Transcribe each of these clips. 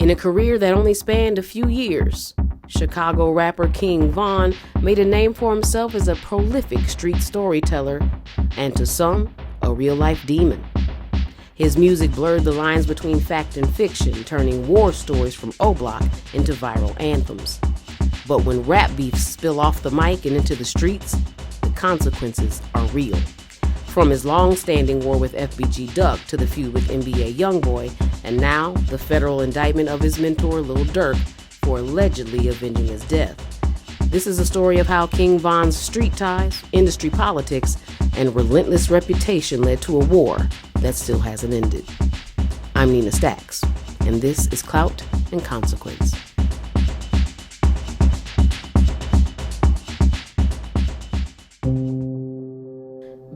In a career that only spanned a few years, Chicago rapper King Von made a name for himself as a prolific street storyteller and, to some, a real-life demon. His music blurred the lines between fact and fiction, turning war stories from O-Block into viral anthems. But when rap beefs spill off the mic and into the streets, the consequences are real. From his long-standing war with FBG Duck to the feud with NBA YoungBoy, and now the federal indictment of his mentor Lil Durk for allegedly avenging his death. This is a story of how King Von's street ties, industry politics, and relentless reputation led to a war that still hasn't ended. I'm Nina Stacks, and this is Clout and Consequence.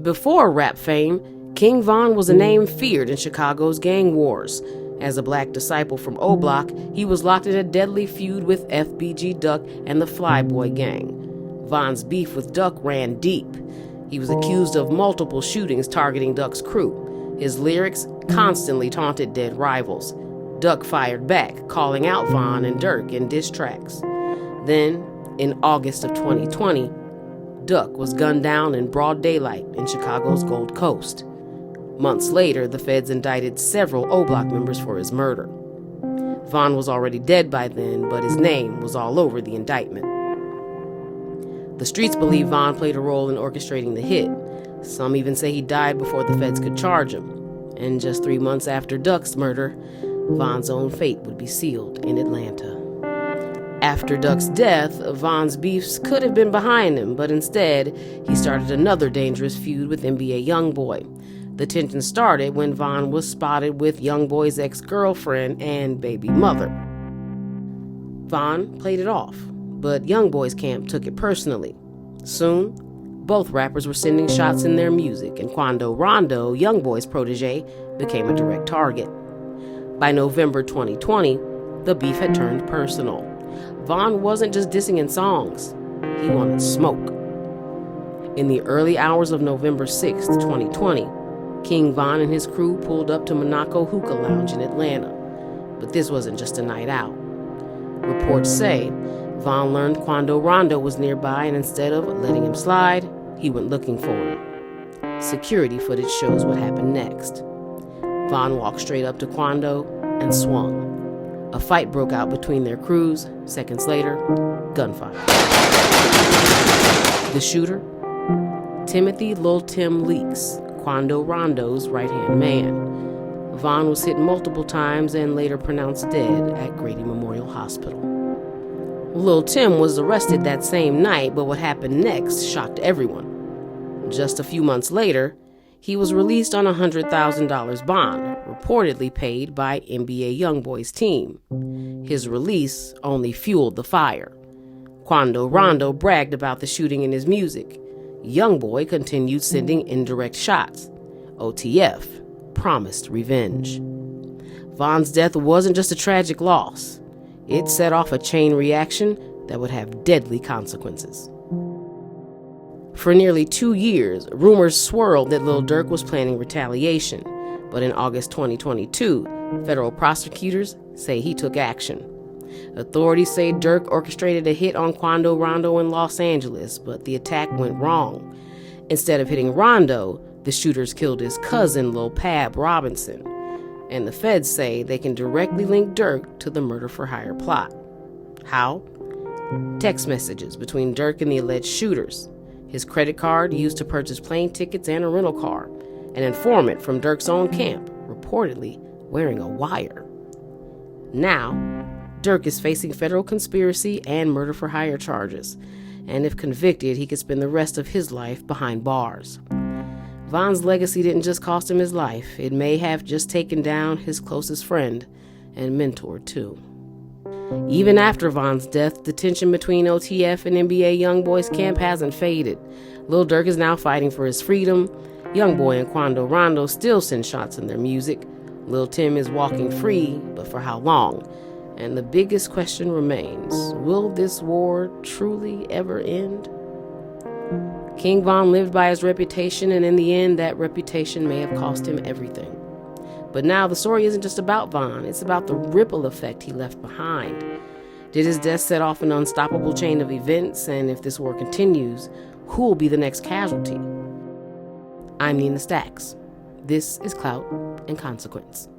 Before rap fame, King Von was a name feared in Chicago's gang wars. As a black disciple from O-Block, he was locked in a deadly feud with FBG Duck and the Flyboy gang. Von's beef with Duck ran deep. He was accused of multiple shootings targeting Duck's crew. His lyrics constantly taunted dead rivals. Duck fired back, calling out Von and Durk in diss tracks. Then, in August of 2020, Duck was gunned down in broad daylight in Chicago's Gold Coast. Months later, the feds indicted several O-Block members for his murder. Von was already dead by then, but his name was all over the indictment. The streets believe Von played a role in orchestrating the hit. Some even say he died before the feds could charge him. And just 3 months after Duck's murder, Von's own fate would be sealed in Atlanta. After Duck's death, Von's beefs could have been behind him, but instead, he started another dangerous feud with NBA YoungBoy. The tension started when Von was spotted with YoungBoy's ex-girlfriend and baby mother. Von played it off, but YoungBoy's camp took it personally. Soon, both rappers were sending shots in their music, and Quando, Rondo, YoungBoy's protege, became a direct target. By November 2020, the beef had turned personal. Von wasn't just dissing in songs, he wanted smoke. In the early hours of November 6, 2020, King Von and his crew pulled up to Monaco Hookah Lounge in Atlanta. But this wasn't just a night out. Reports say Von learned Quando Rondo was nearby, and instead of letting him slide, he went looking for him. Security footage shows what happened next. Von walked straight up to Quando and swung. A fight broke out between their crews. Seconds later, gunfire. The shooter? Timothy Lil Tim Leaks, Quando Rondo's right-hand man. Von was hit multiple times and later pronounced dead at Grady Memorial Hospital. Lil Tim was arrested that same night, but what happened next shocked everyone. Just a few months later, he was released on a $100,000 bond, reportedly paid by NBA YoungBoy's team. His release only fueled the fire. Quando Rondo bragged about the shooting in his music. YoungBoy continued sending indirect shots. OTF promised revenge. Von's death wasn't just a tragic loss. It set off a chain reaction that would have deadly consequences. For nearly 2 years, rumors swirled that Lil Durk was planning retaliation. But in August 2022, federal prosecutors say he took action. Authorities say Durk orchestrated a hit on Quando Rondo in Los Angeles, but the attack went wrong. Instead of hitting Rondo, the shooters killed his cousin, Lil Pab Robinson. And the feds say they can directly link Durk to the murder-for-hire plot. How? Text messages between Durk and the alleged shooters. His credit card used to purchase plane tickets and a rental car. An informant from Durk's own camp, reportedly wearing a wire. Now, Durk is facing federal conspiracy and murder-for-hire charges. And if convicted, he could spend the rest of his life behind bars. Von's legacy didn't just cost him his life. It may have just taken down his closest friend and mentor, too. Even after Von's death, the tension between OTF and NBA YoungBoy's camp hasn't faded. Lil Durk is now fighting for his freedom. YoungBoy and Quando Rondo still send shots in their music. Lil Tim is walking free, but for how long? And the biggest question remains, will this war truly ever end? King Von lived by his reputation, and in the end, that reputation may have cost him everything. But now the story isn't just about Von, it's about the ripple effect he left behind. Did his death set off an unstoppable chain of events? And if this war continues, who will be the next casualty? I'm Nina Stacks. This is Clout and Consequence.